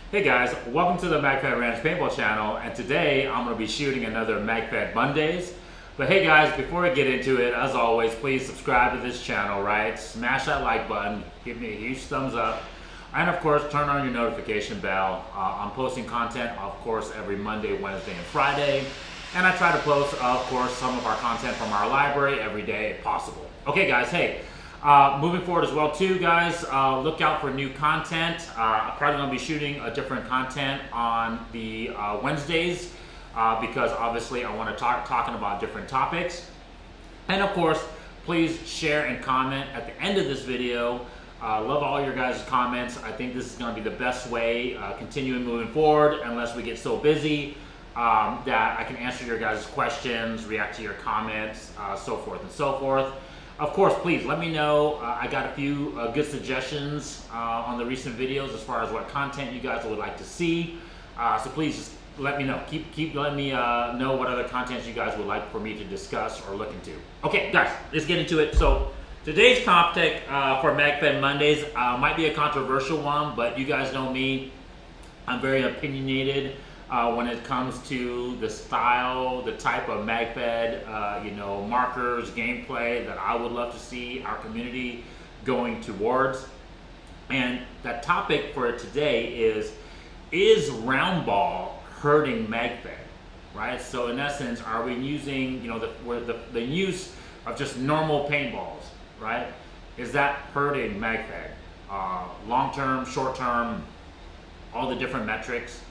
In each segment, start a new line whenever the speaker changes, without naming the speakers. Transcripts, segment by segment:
Hey guys, welcome to the Magfed Ranch Paintball channel, and today I'm going to be shooting another Magfed Mondays. But hey guys, before I get into it, as always, please subscribe to this channel, right? Smash that like button, give me a huge thumbs up, and of course turn on your notification bell. I'm posting content, of course, every Monday, Wednesday, and Friday. And I try to post, of course, some of our content from our library every day if possible. Okay guys, hey. Moving forward as well too, guys, look out for new content. I'm probably going to be shooting a different content on the Wednesdays because obviously I want to talking about different topics. And of course, please share and comment at the end of this video. Love all your guys' comments. I think this is going to be the best way continuing moving forward unless we get so busy that I can answer your guys' questions, react to your comments, so forth and so forth. Of course, please let me know. I got a few good suggestions on the recent videos as far as what content you guys would like to see. So please just let me know. Keep letting me know what other content you guys would like for me to discuss or look into. Okay, guys, let's get into it. So today's topic for Magfed Mondays might be a controversial one, but you guys know me. I'm very opinionated. When it comes to the style, the type of Magfed, markers, gameplay that I would love to see our community going towards. And that topic for today is Roundball hurting Magfed, right? So in essence, are we using, the use of just normal paintballs, right? Is that hurting Magfed? Long-term, short-term, all the different metrics.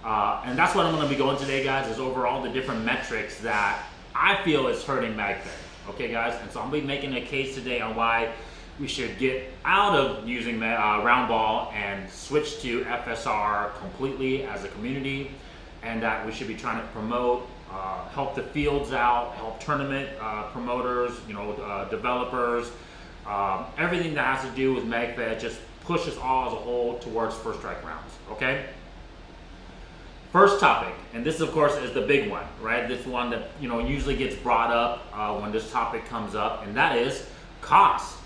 And that's what I'm going to be going today, guys, is overall the different metrics that I feel is hurting Magfed. Okay, guys? And so I'm going to be making a case today on why we should get out of using Roundball and switch to FSR completely as a community, and that we should be trying to promote, help the fields out, help tournament promoters, developers, everything that has to do with Magfed, just push us all as a whole towards First Strike Rounds, okay? First topic, and this of course is the big one, right? This one that usually gets brought up when this topic comes up, and that is cost,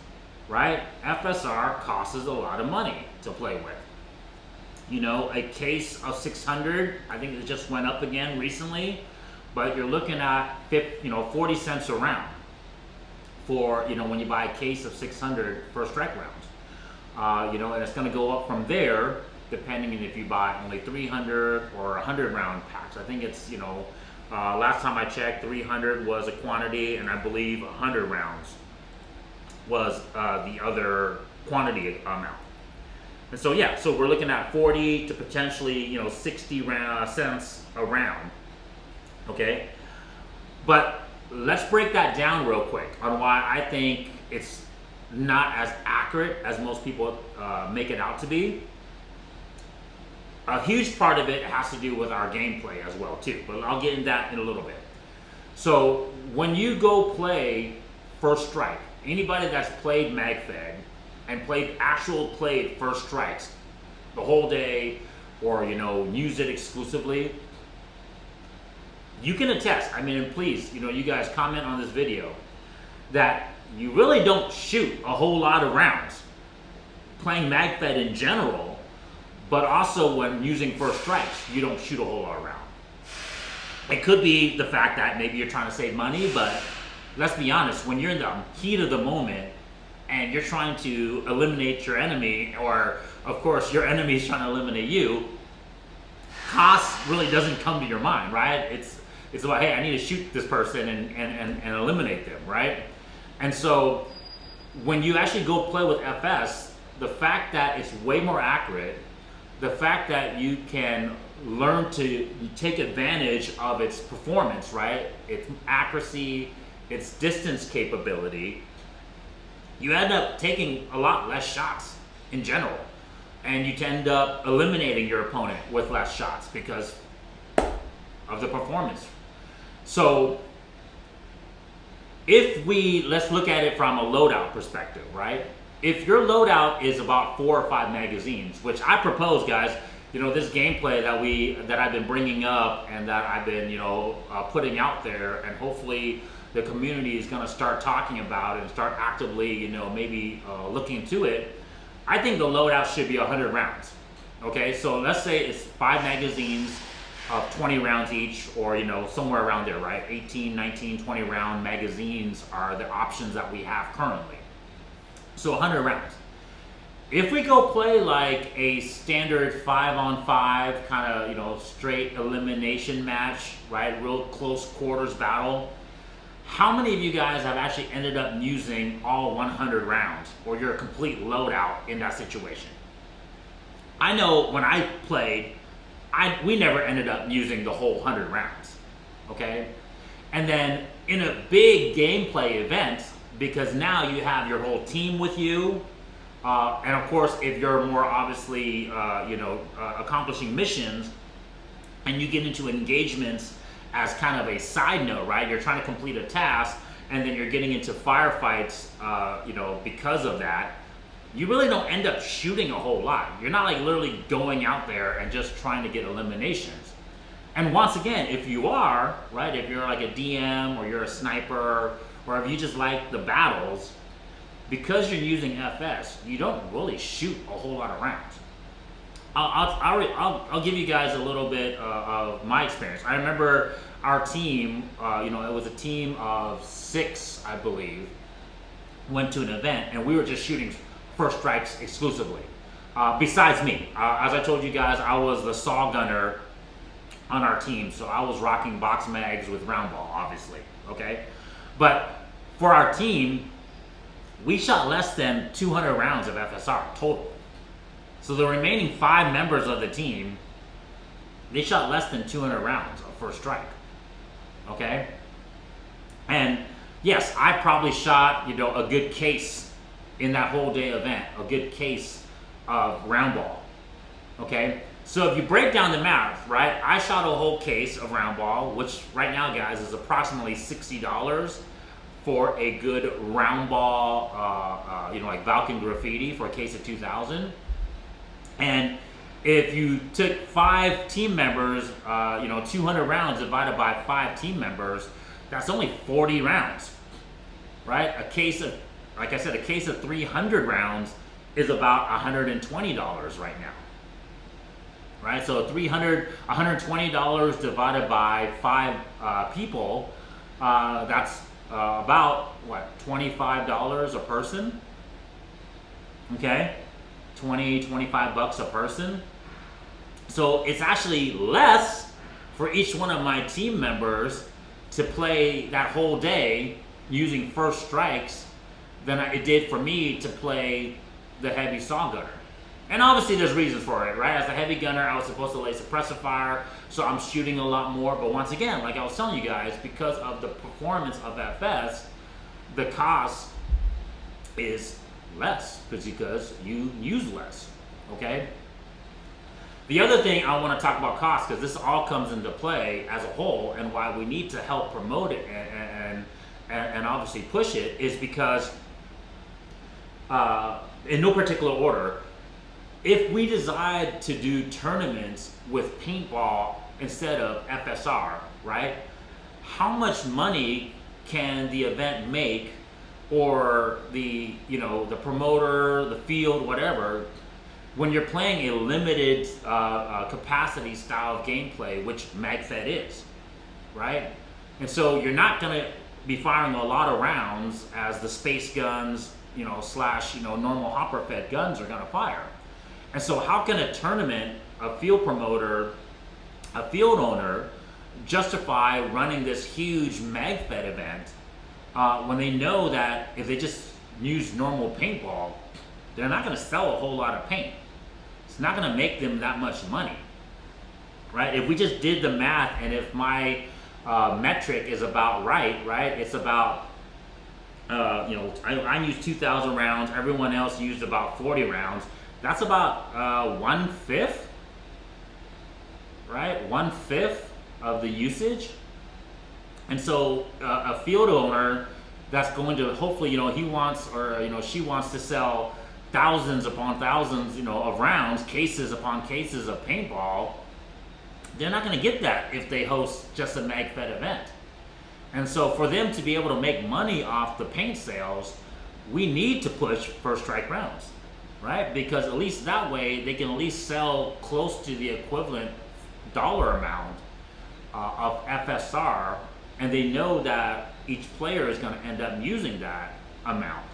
right? FSR costs a lot of money to play with. A case of 600, I think it just went up again recently, but you're looking at 40 cents a round for when you buy a case of 600 First Strike Rounds. And it's going to go up from there, depending on if you buy only 300 or 100 round packs. I think it's, last time I checked, 300 was a quantity, and I believe 100 rounds was the other quantity amount. And so, yeah, so we're looking at 40 to potentially, 60 cents a round, okay? But let's break that down real quick on why I think it's not as accurate as most people make it out to be. A huge part of it has to do with our gameplay as well too, but I'll get into that in a little bit. So when you go play First Strike, anybody that's played Magfed and played First Strikes the whole day, or use it exclusively, you can attest. I mean, and please, you guys comment on this video that you really don't shoot a whole lot of rounds playing Magfed in general. But also when using First Strikes, you don't shoot a whole lot around. It could be the fact that maybe you're trying to save money, but let's be honest, when you're in the heat of the moment and you're trying to eliminate your enemy, or of course your enemy is trying to eliminate you, cost really doesn't come to your mind, right? It's about, hey, I need to shoot this person and eliminate them, right? And so when you actually go play with FS, the fact that it's way more accurate, the fact that you can learn to take advantage of its performance, right? Its accuracy, its distance capability, you end up taking a lot less shots in general. And you end up eliminating your opponent with less shots because of the performance. So let's look at it from a loadout perspective, right? If your loadout is about 4 or 5 magazines, which I propose, guys, this gameplay that I've been bringing up and that I've been, putting out there, and hopefully the community is going to start talking about it and start actively, maybe looking into it. I think the loadout should be 100 rounds. Okay, so let's say it's 5 magazines of 20 rounds each, or somewhere around there, right? 18, 19, 20 round magazines are the options that we have currently. So 100 rounds. If we go play like a standard 5-on-5 kind of straight elimination match, right? Real close quarters battle. How many of you guys have actually ended up using all 100 rounds, or your complete loadout in that situation? I know when I played, we never ended up using the whole 100 rounds, okay? And then in a big gameplay event, because now you have your whole team with you, and of course, if you're more obviously, accomplishing missions, and you get into engagements as kind of a side note, right? You're trying to complete a task, and then you're getting into firefights, because of that. You really don't end up shooting a whole lot. You're not like literally going out there and just trying to get eliminations. And once again, if you are, right, if you're like a DM or you're a sniper, or if you just like the battles, because you're using FS, you don't really shoot a whole lot of rounds. I'll give you guys a little bit of my experience. I remember our team, it was a team of 6, I believe, went to an event, and we were just shooting first strikes exclusively. Besides me, as I told you guys, I was the saw gunner on our team, so I was rocking box mags with Roundball, obviously, okay? But for our team, we shot less than 200 rounds of FSR total. So the remaining 5 members of the team, they shot less than 200 rounds of first strike, okay? And yes, I probably shot, a good case in that whole day event, a good case of Roundball, okay? So if you break down the math, right, I shot a whole case of Roundball, which right now, guys, is approximately $60 for a good Roundball, like Valken Graffiti for a case of 2,000. And if you took 5 team members, 200 rounds divided by 5 team members, that's only 40 rounds, right? A case of, like I said, a case of 300 rounds is about $120 right now, right? So $120 divided by 5 people, that's about, what, $25 a person, okay? 25 bucks a person. So it's actually less for each one of my team members to play that whole day using first strikes than it did for me to play the heavy saw gunner. And obviously there's reasons for it, right? As a heavy gunner, I was supposed to lay suppressive fire, so I'm shooting a lot more. But once again, like I was telling you guys, because of the performance of FS, the cost is less, because you use less, okay? The other thing I want to talk about cost, because this all comes into play as a whole, and why we need to help promote it and obviously push it, is because in no particular order, if we decide to do tournaments with paintball instead of FSR, right? How much money can the event make, or the the promoter, the field, whatever, when you're playing a limited capacity style of gameplay, which Magfed is, right? And so you're not going to be firing a lot of rounds as the space guns, slash normal hopper fed guns are going to fire. And so how can a tournament, a field promoter, a field owner justify running this huge Magfed event when they know that if they just use normal paintball, they're not going to sell a whole lot of paint. It's not going to make them that much money, right? If we just did the math, and if my metric is about right, it's about, I used 2,000 rounds, everyone else used about 40 rounds. That's about 1/5, right? 1/5 of the usage. And so a field owner that's going to, hopefully, he wants, or she wants to sell thousands upon thousands, of rounds, cases upon cases of paintball. They're not going to get that if they host just a Magfed event. And so for them to be able to make money off the paint sales, we need to push first strike rounds. right? Because at least that way they can at least sell close to the equivalent dollar amount of FSR, and they know that each player is going to end up using that amount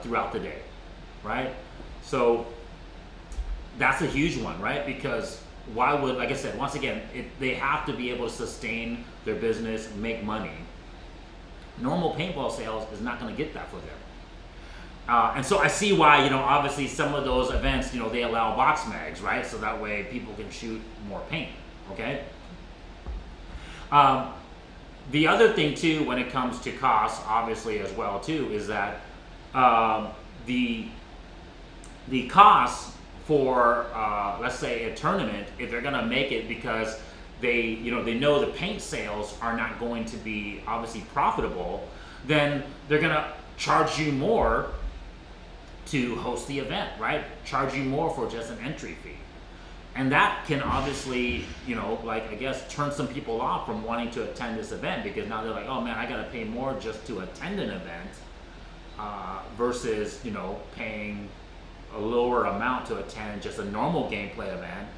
throughout the day, right? So that's a huge one, right? Because why would, like I said, once again, they have to be able to sustain their business, make money. Normal paintball sales is not going to get that for them. And so I see why, you know, obviously some of those events, you know, they allow box mags, right? So that way people can shoot more paint, okay? The other thing too, when it comes to costs, obviously as well too, is that the costs for, let's say a tournament, if they're gonna make it because they know the paint sales are not going to be obviously profitable, then they're gonna charge you more to host the event, right? Charge you more for just an entry fee. And that can obviously, you know, like I guess turn some people off from wanting to attend this event, because now they're like, oh man, I gotta pay more just to attend an event versus, you know, paying a lower amount to attend just a normal gameplay event.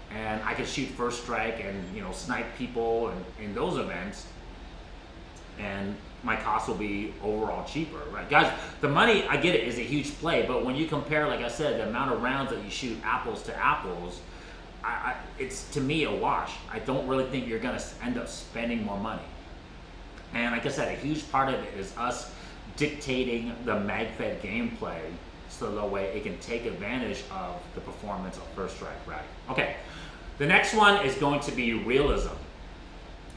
And I can shoot first strike and, you know, snipe people in those events, and my cost will be overall cheaper, right? Guys, the money, I get it, is a huge play, but when you compare, like I said, the amount of rounds that you shoot apples to apples, it's to me a wash. I don't really think you're gonna end up spending more money. And like I said, a huge part of it is us dictating the Magfed gameplay so that way it can take advantage of the performance of First Strike, right? Okay, the next one is going to be Realism.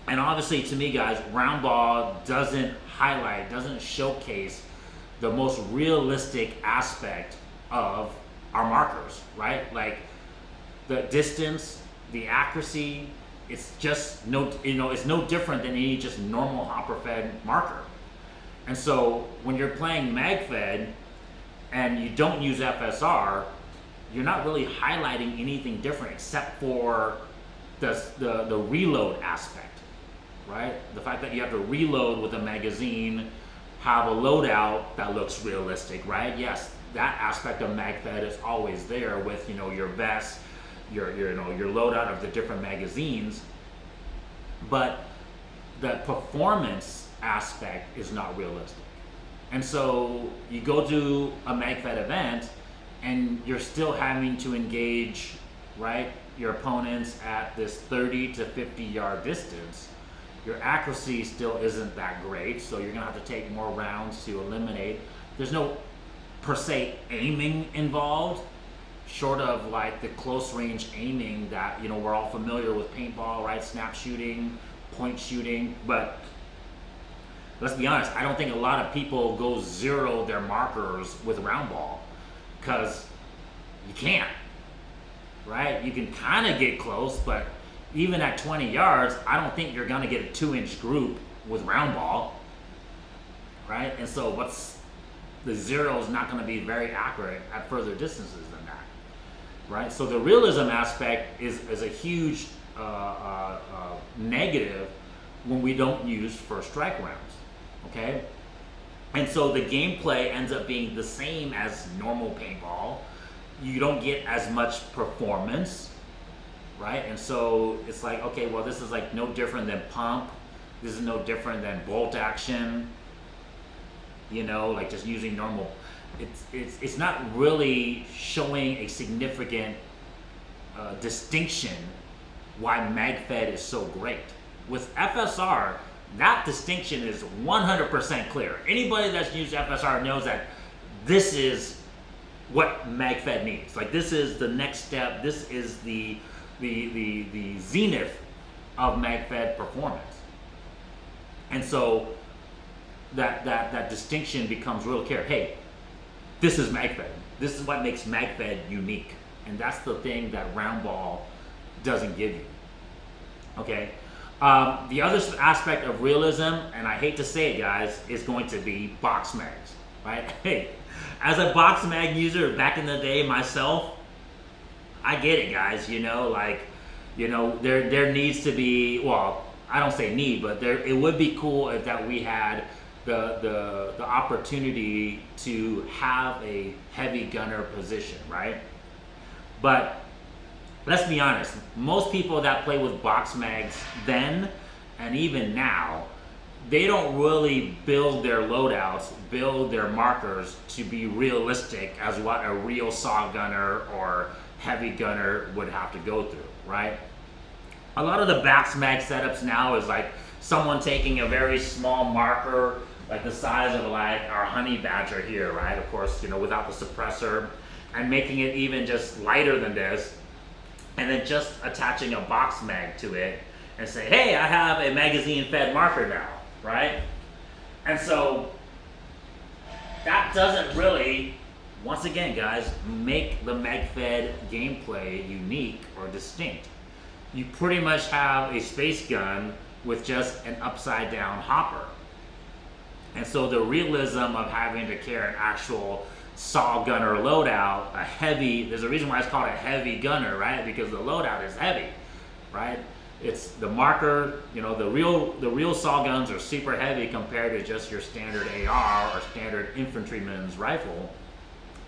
And obviously, to me, guys, Roundball doesn't showcase the most realistic aspect of our markers, right? Like the distance, the accuracy, it's just it's no different than any just normal hopper-fed marker. And so when you're playing Magfed and you don't use FSR, you're not really highlighting anything different except for the reload aspect. Right? The fact that you have to reload with a magazine, have a loadout that looks realistic, right? Yes, that aspect of Magfed is always there with, you know, your vest, your loadout of the different magazines, but the performance aspect is not realistic. And so you go to a Magfed event and you're still having to engage, right, your opponents at this 30 to 50 yard distance. Your accuracy still isn't that great, so you're gonna have to take more rounds to eliminate. There's no per se aiming involved, short of like the close range aiming that, you know, we're all familiar with paintball, right? Snap shooting, point shooting, but let's be honest, I don't think a lot of people go zero their markers with Roundball, because you can't, right? You can kind of get close, but even at 20 yards, I don't think you're gonna get a 2-inch group with Roundball, right? And so the zero is not gonna be very accurate at further distances than that, right? So the realism aspect is a huge negative when we don't use first strike rounds, okay? And so the gameplay ends up being the same as normal paintball. You don't get as much performance, right? And so it's like, okay, well, this is like no different than pump. This is no different than bolt action, you know, like just using normal. It's not really showing a significant distinction why Magfed is so great. With FSR, that distinction is 100% clear. Anybody that's used FSR knows that this is what Magfed needs. Like, this is the next step. This is the zenith of Magfed performance. And so that distinction becomes real clear. Hey, this is Magfed. This is what makes Magfed unique. And that's the thing that Roundball doesn't give you. Okay? The other aspect of realism, and I hate to say it, guys, is going to be box mags, right? Hey, as a box mag user back in the day myself, I get it, guys, you know, like, you know, there needs to be, well, I don't say need, but it would be cool if that we had the opportunity to have a heavy gunner position, right? But let's be honest, most people that play with box mags then and even now, they don't really build their loadouts, build their markers to be realistic as what a real saw gunner or heavy gunner would have to go through, right? A lot of the box mag setups now is like someone taking a very small marker, like the size of like our honey badger here, right? Of course, without the suppressor, and making it even just lighter than this, and then just attaching a box mag to it and say, hey, I have a magazine fed marker now, right? And so that doesn't really, once again guys, make the Magfed gameplay unique or distinct. You pretty much have a space gun with just an upside down hopper. And so the realism of having to carry an actual saw gunner loadout, there's a reason why it's called a heavy gunner, right? Because the loadout is heavy, right? It's the marker, the real saw guns are super heavy compared to just your standard AR or standard infantryman's rifle.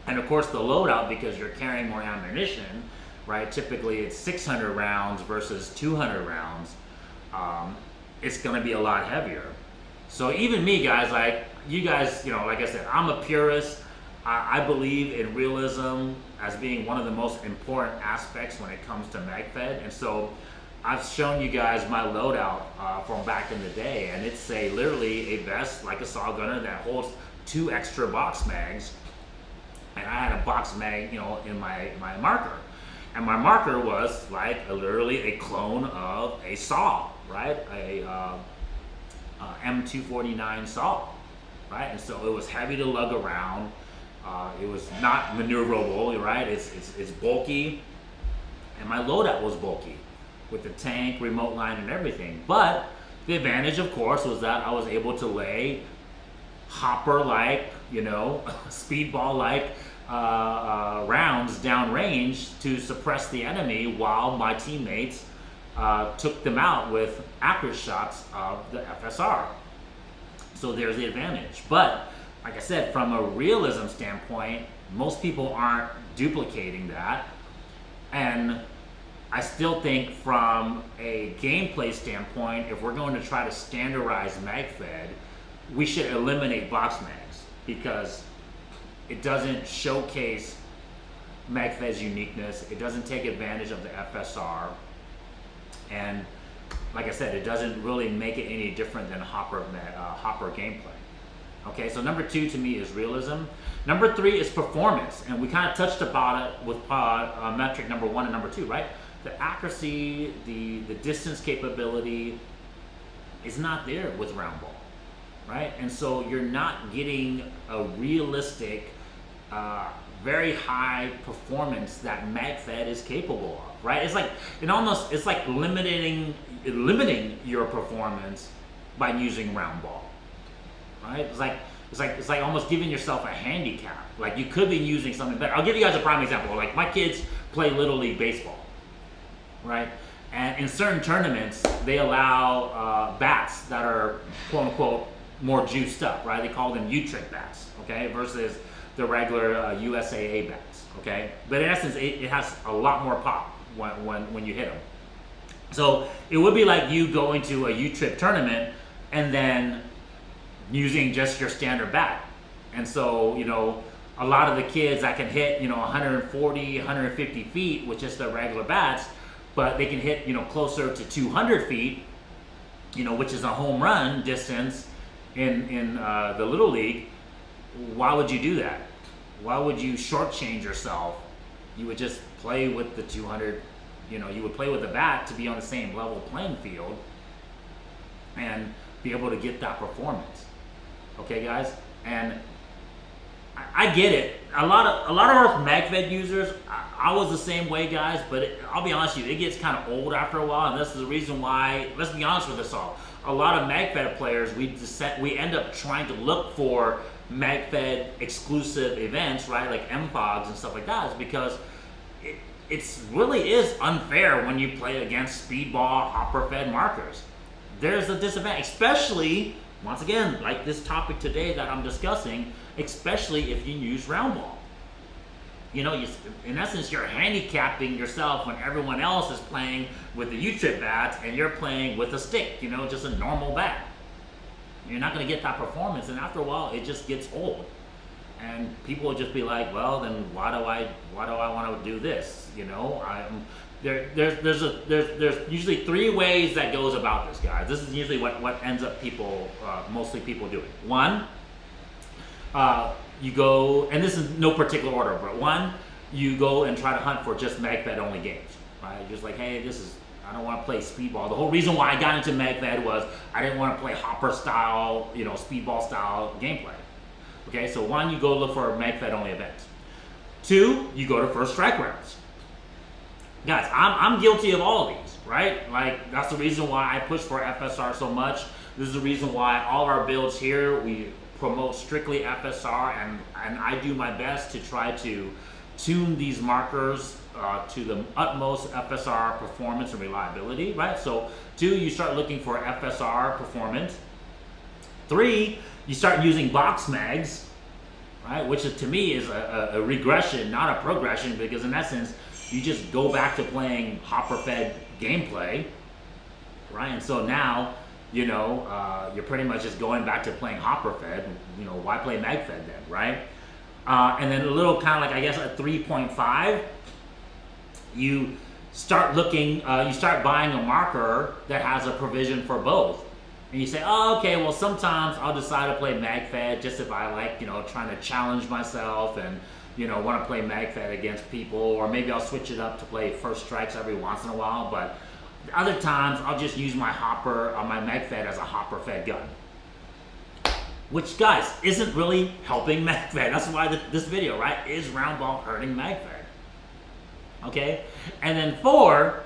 And of course the loadout, because you're carrying more ammunition, right? Typically it's 600 rounds versus 200 rounds. It's gonna be a lot heavier. So even me, guys, like you guys, like I said, I'm a purist. I believe in realism as being one of the most important aspects when it comes to Magfed. And so I've shown you guys my loadout from back in the day, and it's literally a vest like a saw gunner that holds 2 extra box mags. And I had a box mag, in my marker. And my marker was like literally a clone of a saw, right? A M249 saw, right? And so it was heavy to lug around. It was not maneuverable, right? It's bulky, and my loadout was bulky with the tank, remote line, and everything. But the advantage, of course, was that I was able to lay hopper-like, speedball-like rounds downrange to suppress the enemy while my teammates took them out with accurate shots of the FSR. So there's the advantage. But like I said, from a realism standpoint, most people aren't duplicating that. And I still think from a gameplay standpoint, if we're going to try to standardize Magfed, we should eliminate box mags because it doesn't showcase Magfed's uniqueness. It doesn't take advantage of the FSR. And like I said, it doesn't really make it any different than hopper gameplay. Okay, so number 2 to me is realism. Number 3 is performance, and we kind of touched about it with metric number 1 and number 2, right? The accuracy, the distance capability is not there with Roundball, right? And so you're not getting a realistic, very high performance that Magfed is capable of, right? It's like limiting your performance by using Roundball. Right? It's like almost giving yourself a handicap. Like you could be using something better. I'll give you guys a prime example. Like my kids play Little League baseball, right? And in certain tournaments, they allow bats that are quote unquote more juiced up, right? They call them U-trick bats, okay, versus the regular USAA bats, okay. But in essence, it has a lot more pop when you hit them. So it would be like you going to a U-trick tournament and then using just your standard bat. And so, a lot of the kids that can hit, 140, 150 feet with just their regular bats, but they can hit, closer to 200 feet, which is a home run distance in the Little League. Why would you do that? Why would you shortchange yourself? You would just play with the 200, you would play with the bat to be on the same level playing field and be able to get that performance. Okay, guys, and I get it. A lot of our Magfed users, I was the same way, guys. But I'll be honest with you, it gets kind of old after a while, and this is the reason why. Let's be honest with us all. A lot of Magfed players, we end up trying to look for Magfed exclusive events, right, like MFOGs and stuff like that, is because it really is unfair when you play against speedball hopper fed markers. There's a disadvantage, especially once again, like this topic today that I'm discussing, especially if you use Roundball. You know, in essence, you're handicapping yourself when everyone else is playing with the U-trip bats and you're playing with a stick, you know, just a normal bat. You're not going to get that performance, and after a while, it just gets old. And people will just be like, well, then why do I want to do this? You know, there's usually 3 ways that goes about this, guys. This is usually what ends up mostly people doing. One, you go, and this is no particular order, but one, you go and try to hunt for just Magfed only games, right? Just like, hey, I don't want to play speedball. The whole reason why I got into Magfed was I didn't want to play hopper style, you know, speedball style gameplay. Okay, so one, you go look for Magfed only events. 2, you go to First Strike Rounds. Guys, I'm guilty of all of these, right? Like, that's the reason why I push for FSR so much. This is the reason why all our builds here, we promote strictly FSR, and I do my best to try to tune these markers to the utmost FSR performance and reliability, right? So 2, you start looking for FSR performance. 3, you start using box mags, right? Which is, to me, is a regression, not a progression, because in essence, you just go back to playing hopper-fed gameplay, right? And so now, you know, you're pretty much just going back to playing hopper-fed. You know, why play Magfed then, right? And then a little kind of like, I guess, at 3.5, you start looking, you start buying a marker that has a provision for both. And you say, oh, okay, well, sometimes I'll decide to play Magfed just if I like, you know, trying to challenge myself and, you know, want to play Magfed against people, or maybe I'll switch it up to play First Strikes every once in a while, but other times I'll just use my hopper, my Magfed as a hopper-fed gun. Which, guys, isn't really helping Magfed. That's why this video, right, is Roundball hurting Magfed. Okay? And then 4,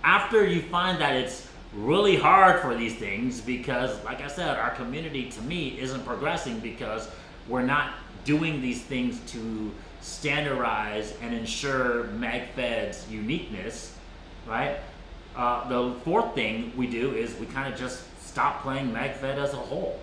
after you find that it's really hard for these things, because, like I said, our community, to me, isn't progressing because we're not doing these things to standardize and ensure Magfed's uniqueness, right? The 4th thing we do is we kind of just stop playing Magfed as a whole,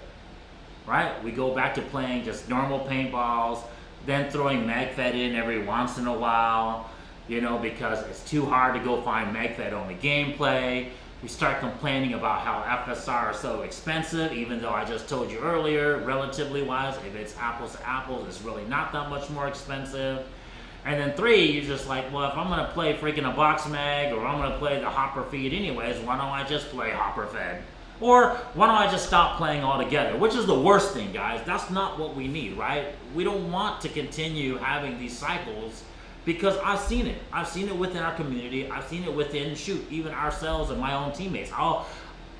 right? We go back to playing just normal paintballs, then throwing Magfed in every once in a while, you know, because it's too hard to go find Magfed only gameplay. We start complaining about how FSR is so expensive, even though I just told you earlier, relatively wise, if it's apples to apples, it's really not that much more expensive. And then 3, you're just like, well, if I'm going to play freaking a box mag, or I'm going to play the hopper feed anyways, why don't I just play hopper fed? Or why don't I just stop playing altogether? Which is the worst thing, guys. That's not what we need, right? We don't want to continue having these cycles, because I've seen it. I've seen it within our community. I've seen it within, even ourselves and my own teammates.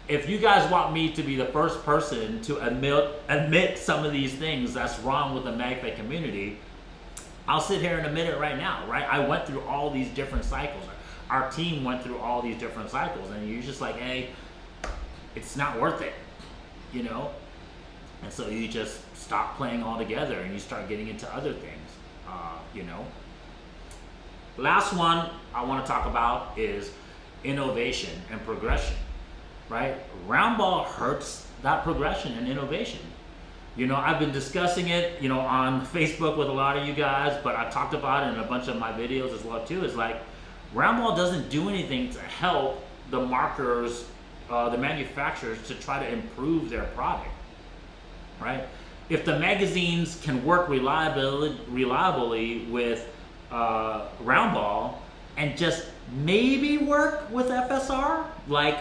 If you guys want me to be the first person to admit some of these things that's wrong with the Magfed community, I'll sit here and admit it right now, right? I went through all these different cycles. Our team went through all these different cycles, and you're just like, hey, it's not worth it, you know? And so you just stop playing altogether and you start getting into other things, you know? Last one I want to talk about is innovation and progression, right? Roundball hurts that progression and innovation. You know, I've been discussing it, you know, on Facebook with a lot of you guys, but I've talked about it in a bunch of my videos as well too. It's like, Roundball doesn't do anything to help the markers, the manufacturers, to try to improve their product, right? If the magazines can work reliably with Roundball and just maybe work with FSR, like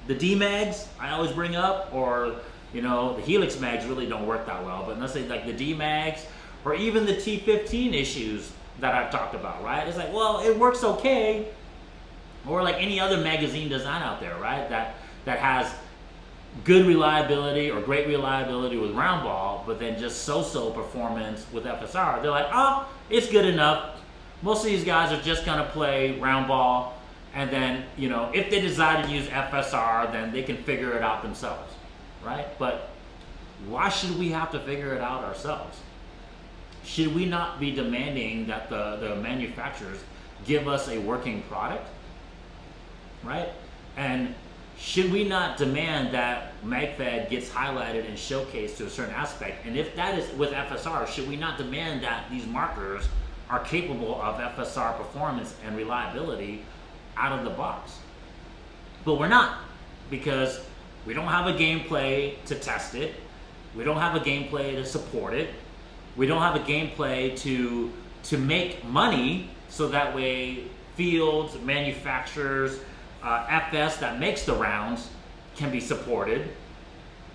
the D-mags I always bring up, or, you know, the Helix mags really don't work that well, but let's say like the D-mags, or even the T15 issues that I've talked about, right? It's like, well, it works okay, or like any other magazine design out there, right? That has good reliability or great reliability with Roundball, but then just so-so performance with FSR. They're like, oh, it's good enough. Most of these guys are just gonna play Roundball, and then, you know, if they decide to use FSR, then they can figure it out themselves, right? But why should we have to figure it out ourselves? Should we not be demanding that the manufacturers give us a working product, right? And should we not demand that Magfed gets highlighted and showcased to a certain aspect? And if that is with FSR, should we not demand that these markers are capable of FSR performance and reliability out of the box? But we're not, because we don't have a gameplay to test it. We don't have a gameplay to support it. We don't have a gameplay to make money, so that way fields, manufacturers, FS that makes the rounds can be supported,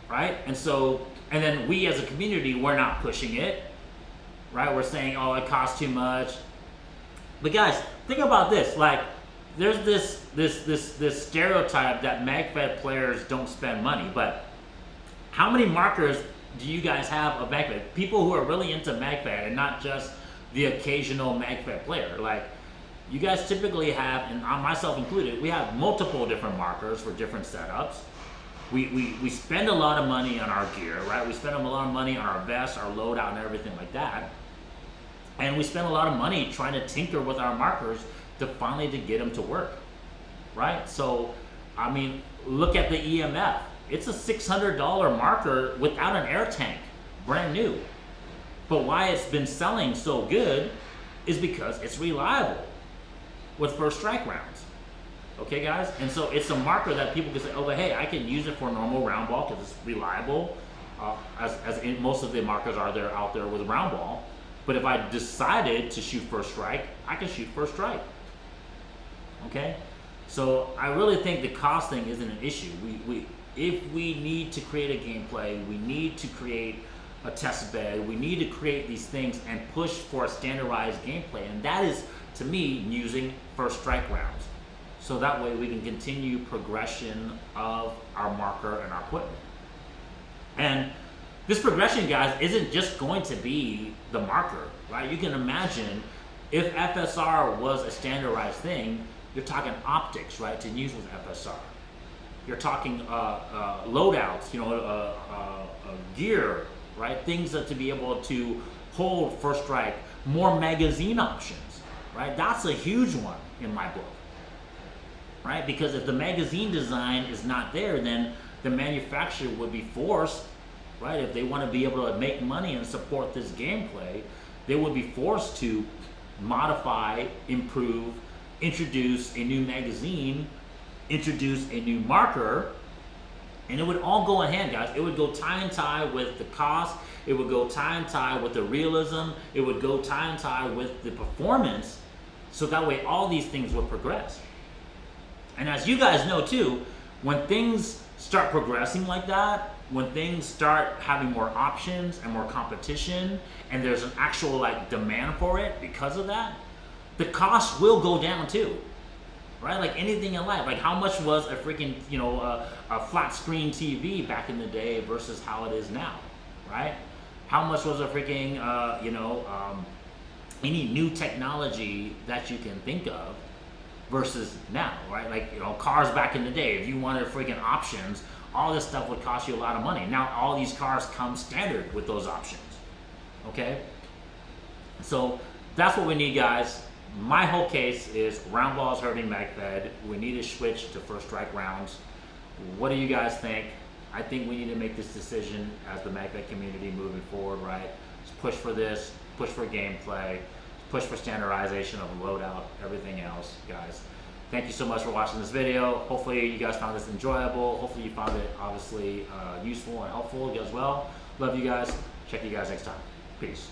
right? And then we as a community, we're not pushing it, right? We're saying, oh, it costs too much. But guys, think about this. Like, there's this stereotype that Magfed players don't spend money, but how many markers do you guys have of Magfed? People who are really into Magfed and not just the occasional Magfed player. Like, you guys typically have, and myself included, we have multiple different markers for different setups. We spend a lot of money on our gear, right? We spend a lot of money on our vests, our loadout, and everything like that. And we spend a lot of money trying to tinker with our markers to finally to get them to work, right? So, I mean, look at the EMF. It's a $600 marker without an air tank, brand new. But why it's been selling so good is because it's reliable with First Strike Rounds. Okay, guys? And so it's a marker that people can say, oh, but hey, I can use it for normal Roundball because it's reliable, as most of the markers are there out there with Roundball. But if I decided to shoot First Strike, I can shoot First Strike. Okay? So I really think the cost thing isn't an issue. If we need to create a gameplay, we need to create a test bed, we need to create these things and push for a standardized gameplay. And that is, to me, using First Strike Rounds. So that way we can continue progression of our marker and our equipment. And this progression, guys, isn't just going to be the marker, right? You can imagine if FSR was a standardized thing, you're talking optics, right, to use with FSR. You're talking loadouts, gear, right? Things that to be able to hold First Strike, more magazine options, right? That's a huge one in my book, right? Because if the magazine design is not there, then the manufacturer would be forced, right? If they want to be able to make money and support this gameplay, they would be forced to modify, improve, introduce a new magazine, introduce a new marker, and it would all go in hand, guys. It would go tie and tie with the cost, it would go tie and tie with the realism, it would go tie and tie with the performance, so that way all these things would progress. And as you guys know too, when things start progressing like that, when things start having more options and more competition, and there's an actual like demand for it because of that, the cost will go down too. Right? Like anything in life. Like how much was a freaking, a flat screen TV back in the day versus how it is now, right? How much was a freaking, any new technology that you can think of versus now, right? Like, cars back in the day, if you wanted freaking options, all this stuff would cost you a lot of money. Now all these cars come standard with those options, okay? So that's what we need, guys. My whole case is Roundball is hurting Magfed. We need to switch to First Strike Rounds. What do you guys think? I think we need to make this decision as the Magfed community moving forward, right? Let's push for this, push for gameplay, push for standardization of the loadout, everything else, guys. Thank you so much for watching this video. Hopefully you guys found this enjoyable. Hopefully you found it obviously useful and helpful as well. Love you guys. Check you guys next time. Peace.